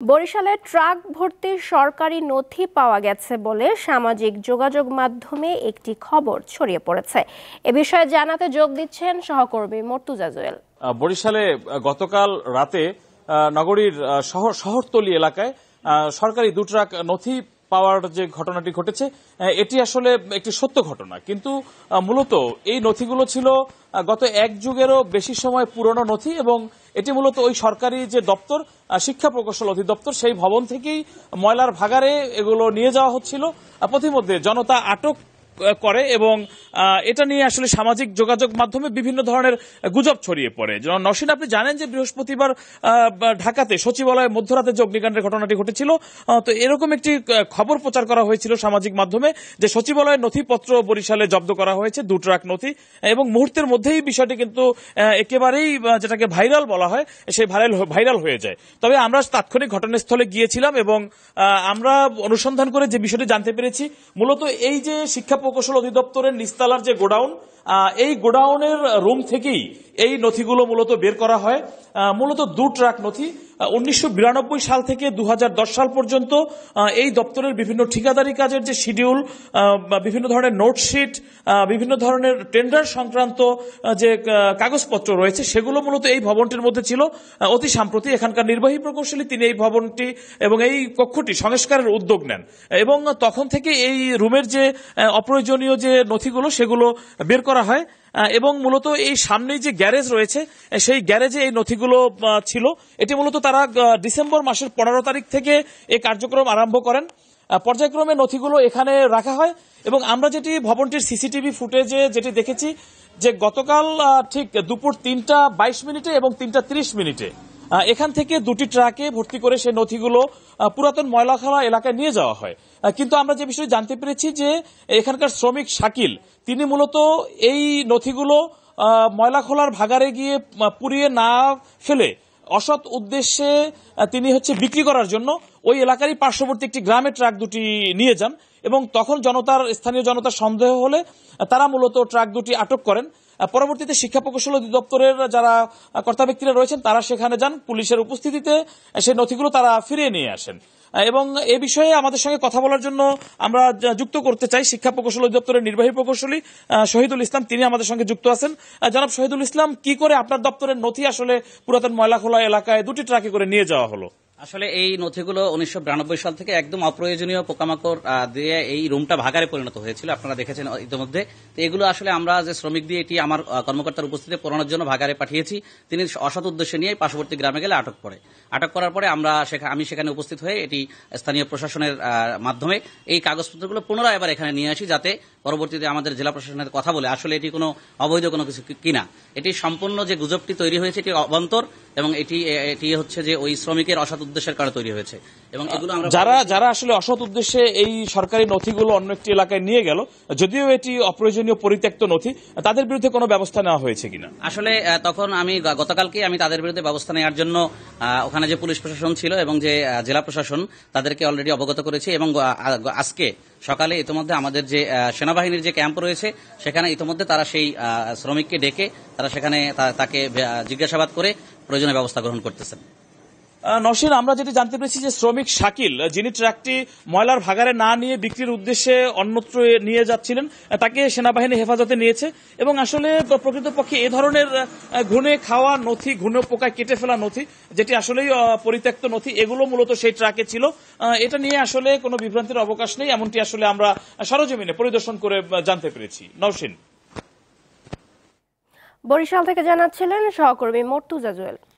বরিশালে ট্রাক ভর্তি সরকারি নথি পাওয়া গেছে বলে সামাজিক যোগাযোগ মাধ্যমে একটি খবর ছড়িয়ে পড়েছে। এ বিষয়ে জানাতে যোগ দিচ্ছেন সহকর্মী মর্তুজা জুয়েল। বরিশালে গতকাল রাতে নগরীর শহরতলি এলাকায় সরকারি 2 ট্রাক নথি পাওয়ার যে ঘটনাটি ঘটেছে এটি আসলে একটি সত্য ঘটনা, কিন্তু মূলত এই নথিগুলো ছিল গত 1 যুগেরও বেশি সময় পুরনো নথি এবং এটি মূলত ওই সরকারি যে দপ্তর শিক্ষা প্রকৌশল অধিদপ্তর সেই ভবন থেকেই ময়লার ভাগাড়ে এগুলো নিয়ে যাওয়া হচ্ছিল। পথিমধ্যে জনতা আটক করে এবং এটা নিয়ে আসলে সামাজিক যোগাযোগ মাধ্যমে বিভিন্ন ধরনের গুজব ছড়িয়ে পড়ে। নওশীন, আপনি জানেন যে বৃহস্পতিবার ঢাকাতে সচিবালয়ে মধ্যরাতে যে অগ্নিকাণ্ডের ঘটনাটি ঘটেছিল, তো এরকম একটি খবর প্রচার করা হয়েছিল সামাজিক মাধ্যমে যে সচিবালয়ের নথিপত্র বরিশালে জব্দ করা হয়েছে 2 ট্রাক নথি, এবং মুহূর্তের মধ্যেই বিষয়টি কিন্তু একেবারেই যেটাকে ভাইরাল বলা হয় সেই ভাইরাল হয়ে যায়। তবে আমরা তাৎক্ষণিক ঘটনাস্থলে গিয়েছিলাম এবং আমরা অনুসন্ধান করে যে বিষয়টি জানতে পেরেছি, মূলত এই যে শিক্ষা প্রকৌশল অধিদপ্তরের নিস্তালার যে গোডাউন, এই গোডাউনের রুম থেকেই এই নথিগুলো মূলত বের করা হয়। মূলত 2 ট্রাক নথি 1992 সাল থেকে 2010 সাল পর্যন্ত এই দপ্তরের বিভিন্ন ঠিকাদারি কাজের যে শিডিউল, বিভিন্ন ধরনের নোটশিট, বিভিন্ন ধরনের টেন্ডার সংক্রান্ত যে কাগজপত্র রয়েছে সেগুলো মূলত এই ভবনটির মধ্যে ছিল। অতি সম্প্রতি এখানকার নির্বাহী প্রকৌশলী তিনি এই ভবনটি এবং এই কক্ষটি সংস্কারের উদ্যোগ নেন এবং তখন থেকে এই রুমের যে অপ্রয়োজনীয় যে নথিগুলো সেগুলো বের করা হয় এবং মূলত এই সামনেই যে গ্যারেজ রয়েছে সেই গ্যারেজে এই নথিগুলো ছিল। এটি মূলত তারা ডিসেম্বর মাসের 15 তারিখ থেকে এই কার্যক্রম আরম্ভ করেন। পর্যায়ক্রমে নথিগুলো এখানে রাখা হয় এবং আমরা যেটি ভবনটির সিসিটিভি ফুটেজে যেটি দেখেছি যে গতকাল ঠিক দুপুর 3:22 এবং 3:30 এখান থেকে 2টি ট্রাকে ভর্তি করে সেই নথিগুলো পুরাতন ময়লাখলা এলাকায় নিয়ে যাওয়া হয়। কিন্তু আমরা যে বিষয়ে জানতে পেরেছি যে এখানকার শ্রমিক শাকিল তিনি মূলত এই নথিগুলো ময়লাখলার ভাগাড়ে গিয়ে পুড়িয়ে না ফেলে অসৎ উদ্দেশ্যে তিনি বিক্রি করার জন্য ওই এলাকারই পার্শ্ববর্তী একটি গ্রামে ট্রাক দুটি নিয়ে যান এবং তখন স্থানীয় জনতার সন্দেহ হলে তারা মূলত ট্রাক দুটি আটক করেন। পরবর্তীতে শিক্ষা প্রকৌশল অধিদপ্তরের যারা কর্তা ব্যক্তিরা রয়েছেন তারা সেখানে যান, পুলিশের উপস্থিতিতে সেই নথিগুলো তারা ফিরিয়ে নিয়ে আসেন এবং এ বিষয়ে আমাদের সঙ্গে কথা বলার জন্য আমরা যুক্ত করতে চাই শিক্ষা প্রকৌশল অধিদপ্তরের নির্বাহী প্রকৌশলী শহীদুল ইসলাম, তিনি আমাদের সঙ্গে যুক্ত আছেন। জনাব শহীদুল ইসলাম, কি করে আপনার দপ্তরের নথি আসলে পুরাতন ময়লাখোলা এলাকায় 2টি ট্রাকে করে নিয়ে যাওয়া হলো? আসলে এই নথিগুলো 1992 সাল থেকে একদম অপ্রয়োজনীয় পোকামাকড় দিয়ে এই রুমটা ভাগাড়ে পরিণত হয়েছিল, আপনারা দেখেছেন ইতিমধ্যে। তো এগুলো আসলে আমরা যে শ্রমিক দিয়ে এটি আমার কর্মকর্তার উপস্থিতিতে পোড়ানোর জন্য ভাগাড়ে পাঠিয়েছি, তিনি অসৎ উদ্দেশ্যে নিয়ে পার্শ্ববর্তী গ্রামে গেলে আটক করার পরে আমি সেখানে উপস্থিত হয়ে এটি স্থানীয় প্রশাসনের মাধ্যমে এই কাগজপত্রগুলো পুনরায় এবার এখানে নিয়ে আসি, যাতে পরবর্তীতে আমাদের জেলা প্রশাসনের কথা বলে আসলে এটি কোনো অবৈধ কোনো কিছু কিনা। এটি সম্পূর্ণ যে গুজবটি তৈরি হয়েছে এটি অবান্তর এবং এটি যে ওই শ্রমিকের অসৎ উদ্দেশ্যের কারণে তৈরি হয়েছে এবং এগুলো যারা আসলে অসৎ উদ্দেশ্যে এই সরকারি নথিগুলো অন্য একটি এলাকায় নিয়ে গেল, যদিও এটি অপ্রয়োজনীয় পরিত্যক্ত নথি, তাদের বিরুদ্ধে কোনো ব্যবস্থা নেওয়া হয়েছে কিনা? আসলে তখন গতকালকে আমি তাদের বিরুদ্ধে ব্যবস্থা নেওয়ার জন্য ওখানে যে পুলিশ প্রশাসন ছিল এবং যে জেলা প্রশাসন তাদেরকে অলরেডি অবগত করেছি এবং আজকে সকালে ইতিমধ্যে আমাদের যে সেনাবাহিনীর যে ক্যাম্প রয়েছে সেখানে ইতিমধ্যে তারা সেই শ্রমিককে ডেকে তারা সেখানে তাকে জিজ্ঞাসাবাদ করে প্রয়োজনীয় ব্যবস্থা গ্রহণ করতেছেন। নওশীন, আমরা যেটি জানতে পেরেছি যে শ্রমিক শাকিল যিনি ট্রাকটি ময়লার ভাগাড়ে না নিয়ে বিক্রির উদ্দেশ্যে অন্যত্র নিয়ে যাচ্ছিলেন, তাকে সেনাবাহিনী হেফাজতে নিয়েছে এবং আসলে প্রকৃতপক্ষে এ ধরনের ঘুণে খাওয়া নথি, ঘুণে পোকায় কেটে ফেলা নথি, যেটি আসলেই পরিত্যক্ত নথি, এগুলো মূলত সেই ট্রাকে ছিল। এটা নিয়ে আসলে কোনো বিভ্রান্তির অবকাশ নেই, এমনটি আসলে আমরা সরেজমিনে পরিদর্শন করে জানতে পেরেছি। নওশীন, বরিশাল থেকে জানাচ্ছিলেন সহকর্মী মর্তুজা জুয়েল।